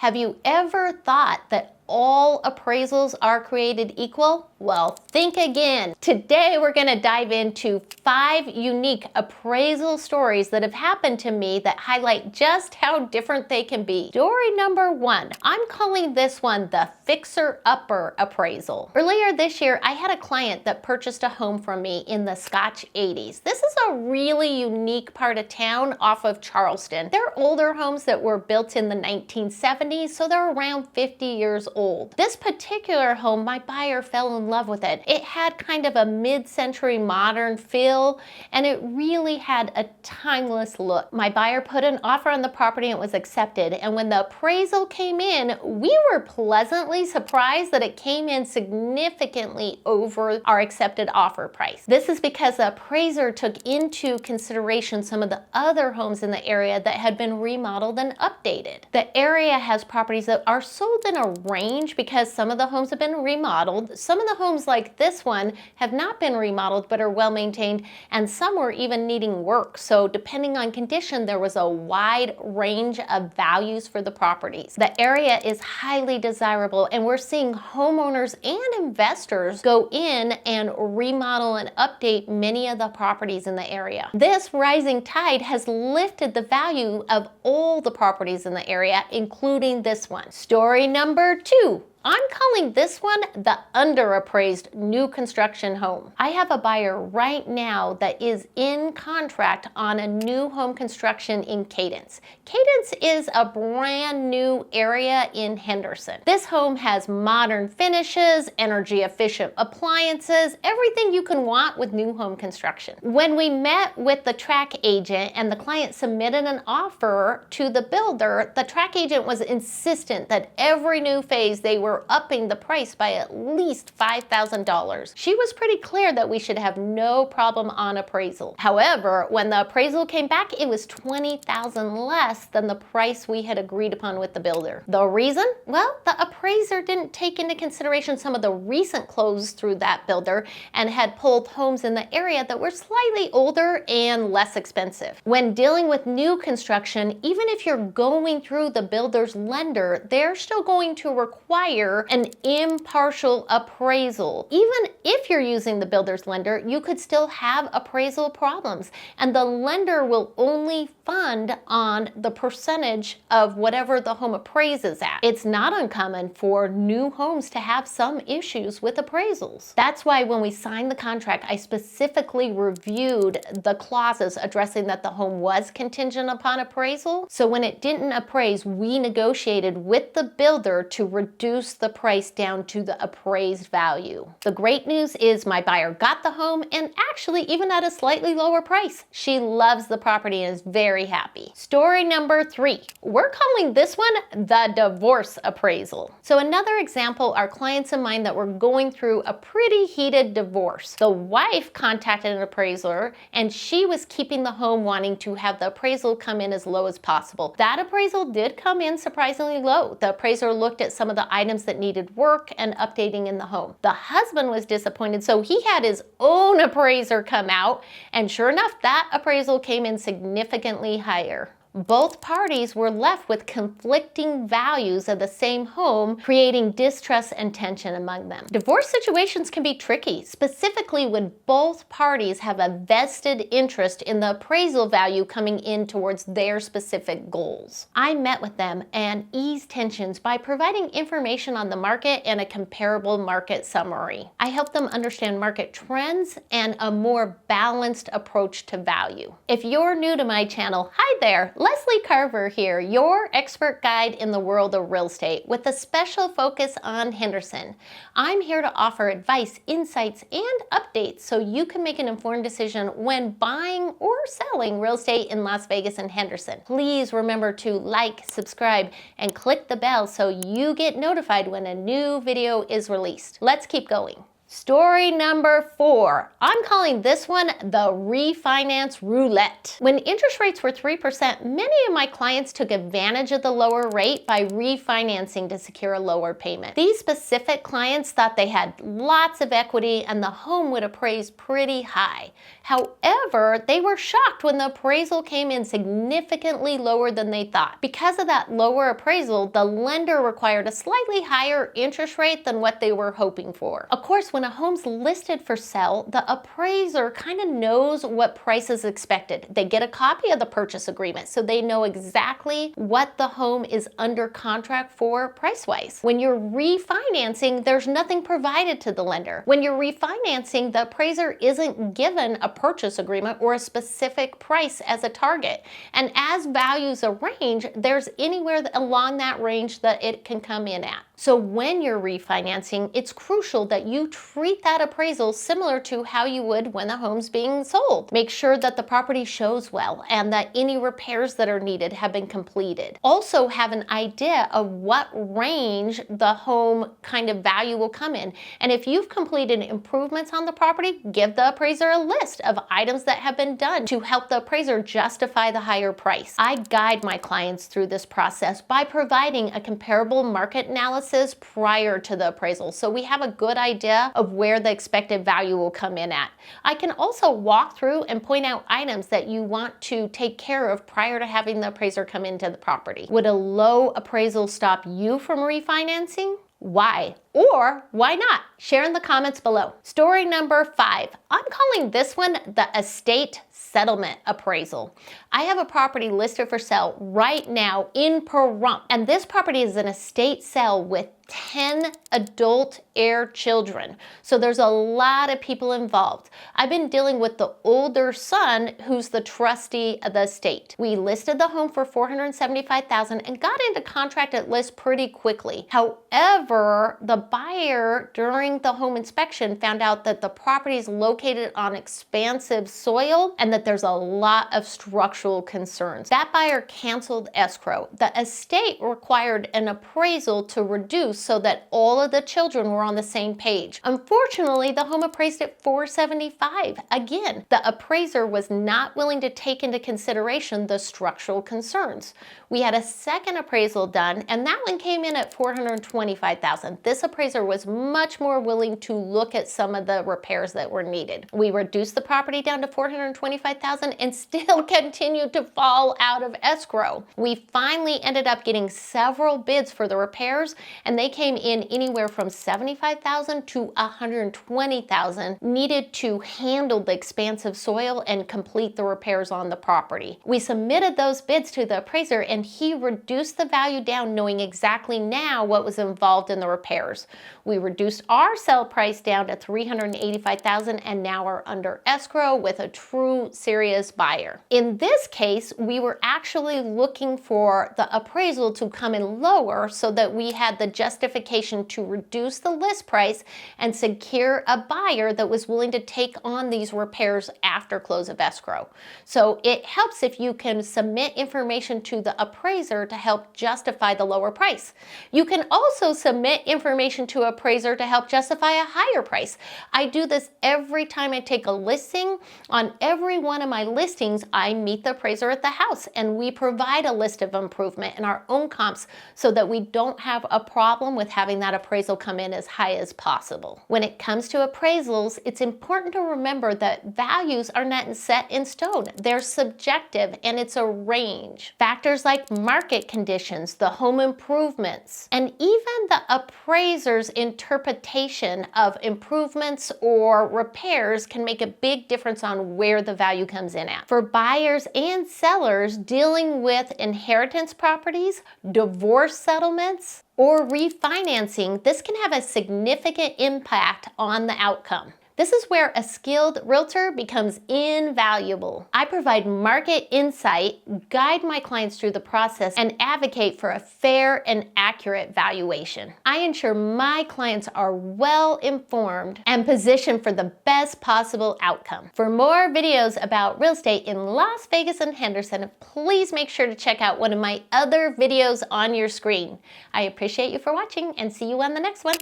Have you ever thought that all appraisals are created equal? Well, think again. Today we're going to dive into 5 unique appraisal stories that have happened to me that highlight just how different they can be. Story number 1. I'm calling this one the fixer-upper appraisal. Earlier this year, I had a client that purchased a home from me in the Scotch 80s. This is a really unique part of town off of Charleston. They're older homes that were built in the 1970s, so they're around 50 years old. This particular home, my buyer fell in love with it. It had kind of a mid-century modern feel, and it really had a timeless look. My buyer put an offer on the property and it was accepted, and when the appraisal came in, we were pleasantly surprised that it came in significantly over our accepted offer price. This is because the appraiser took into consideration some of the other homes in the area that had been remodeled and updated. The area has properties that are sold in a range because some of the homes have been remodeled. Some of the homes like this one have not been remodeled but are well maintained, and some were even needing work. So depending on condition, there was a wide range of values for the properties. The area is highly desirable, and we're seeing homeowners and investors go in and remodel and update many of the properties in the area. This rising tide has lifted the value of all the properties in the area, including this one. Story number 2. I'm calling this one the underappraised new construction home. I have a buyer right now that is in contract on a new home construction in Cadence. Cadence is a brand new area in Henderson. This home has modern finishes, energy efficient appliances, everything you can want with new home construction. When we met with the track agent and the client submitted an offer to the builder, the track agent was insistent that every new phase they were upping the price by at least $5,000. She was pretty clear that we should have no problem on appraisal. However, when the appraisal came back, it was $20,000 less than the price we had agreed upon with the builder. The reason? Well, the appraiser didn't take into consideration some of the recent closes through that builder and had pulled homes in the area that were slightly older and less expensive. When dealing with new construction, even if you're going through the builder's lender, they're still going to require an impartial appraisal. Even if you're using the builder's lender, you could still have appraisal problems, and the lender will only fund on the percentage of whatever the home appraises at. It's not uncommon for new homes to have some issues with appraisals. That's why when we signed the contract, I specifically reviewed the clauses addressing that the home was contingent upon appraisal. So when it didn't appraise, we negotiated with the builder to reduce the price down to the appraised value. The great news is my buyer got the home, and actually even at a slightly lower price. She loves the property and is very happy. Story number 3. We're calling this one the divorce appraisal. So another example are clients of mine that were going through a pretty heated divorce. The wife contacted an appraiser, and she was keeping the home, wanting to have the appraisal come in as low as possible. That appraisal did come in surprisingly low. The appraiser looked at some of the items that needed work and updating in the home. The husband was disappointed, so he had his own appraiser come out, and sure enough, that appraisal came in significantly higher. Both parties were left with conflicting values of the same home, creating distrust and tension among them. Divorce situations can be tricky, specifically when both parties have a vested interest in the appraisal value coming in towards their specific goals. I met with them and eased tensions by providing information on the market and a comparable market summary. I helped them understand market trends and a more balanced approach to value. If you're new to my channel, hi there! Leslie Carver here, your expert guide in the world of real estate with a special focus on Henderson. I'm here to offer advice, insights, and updates so you can make an informed decision when buying or selling real estate in Las Vegas and Henderson. Please remember to like, subscribe, and click the bell so you get notified when a new video is released. Let's keep going. Story number 4. I'm calling this one the refinance roulette. When interest rates were 3%, many of my clients took advantage of the lower rate by refinancing to secure a lower payment. These specific clients thought they had lots of equity and the home would appraise pretty high. However, they were shocked when the appraisal came in significantly lower than they thought. Because of that lower appraisal, the lender required a slightly higher interest rate than what they were hoping for. Of course, when a home's listed for sale, the appraiser kind of knows what price is expected. They get a copy of the purchase agreement, so they know exactly what the home is under contract for price-wise. When you're refinancing, there's nothing provided to the lender. When you're refinancing, the appraiser isn't given a purchase agreement or a specific price as a target. And as values range, there's anywhere along that range that it can come in at. So when you're refinancing, it's crucial that you treat that appraisal similar to how you would when the home's being sold. Make sure that the property shows well and that any repairs that are needed have been completed. Also have an idea of what range the home kind of value will come in. And if you've completed improvements on the property, give the appraiser a list of items that have been done to help the appraiser justify the higher price. I guide my clients through this process by providing a comparable market analysis prior to the appraisal, so we have a good idea of where the expected value will come in at. I can also walk through and point out items that you want to take care of prior to having the appraiser come into the property. Would a low appraisal stop you from refinancing? Why? Or why not? Share in the comments below. Story number 5. I'm calling this one the estate settlement appraisal. I have a property listed for sale right now in Pahrump, and this property is an estate sale with 10 adult heir children. So there's a lot of people involved. I've been dealing with the older son who's the trustee of the estate. We listed the home for $475,000 and got into contract at list pretty quickly. However, the buyer during the home inspection found out that the property is located on expansive soil and that there's a lot of structural concerns. That buyer canceled escrow. The estate required an appraisal to reduce so that all of the children were on the same page. Unfortunately, the home appraised at $475,000. Again, the appraiser was not willing to take into consideration the structural concerns. We had a second appraisal done, and that one came in at $425,000. This appraiser was much more willing to look at some of the repairs that were needed. We reduced the property down to $425,000 and still continued to fall out of escrow. We finally ended up getting several bids for the repairs, and they came in anywhere from $75,000 to $120,000 needed to handle the expansive soil and complete the repairs on the property. We submitted those bids to the appraiser, and he reduced the value down, knowing exactly now what was involved in the repairs. We reduced our sale price down to $385,000 and now are under escrow with a true serious buyer. In this case, we were actually looking for the appraisal to come in lower so that we had the justification to reduce the list price and secure a buyer that was willing to take on these repairs after close of escrow. So it helps if you can submit information to the appraiser to help justify the lower price. You can also submit information to an appraiser to help justify a higher price. I do this every time I take a listing. On every one of my listings, I meet the appraiser at the house and we provide a list of improvement in our own comps so that we don't have a problem with having that appraisal come in as high as possible. When it comes to appraisals, it's important to remember that values are not set in stone. They're subjective and it's a range. Factors like market conditions, the home improvements, and even the appraiser's interpretation of improvements or repairs can make a big difference on where the value comes in at. For buyers and sellers dealing with inheritance properties, divorce settlements, or refinancing, this can have a significant impact on the outcome. This is where a skilled realtor becomes invaluable. I provide market insight, guide my clients through the process, and advocate for a fair and accurate valuation. I ensure my clients are well informed and positioned for the best possible outcome. For more videos about real estate in Las Vegas and Henderson, please make sure to check out one of my other videos on your screen. I appreciate you for watching and see you on the next one.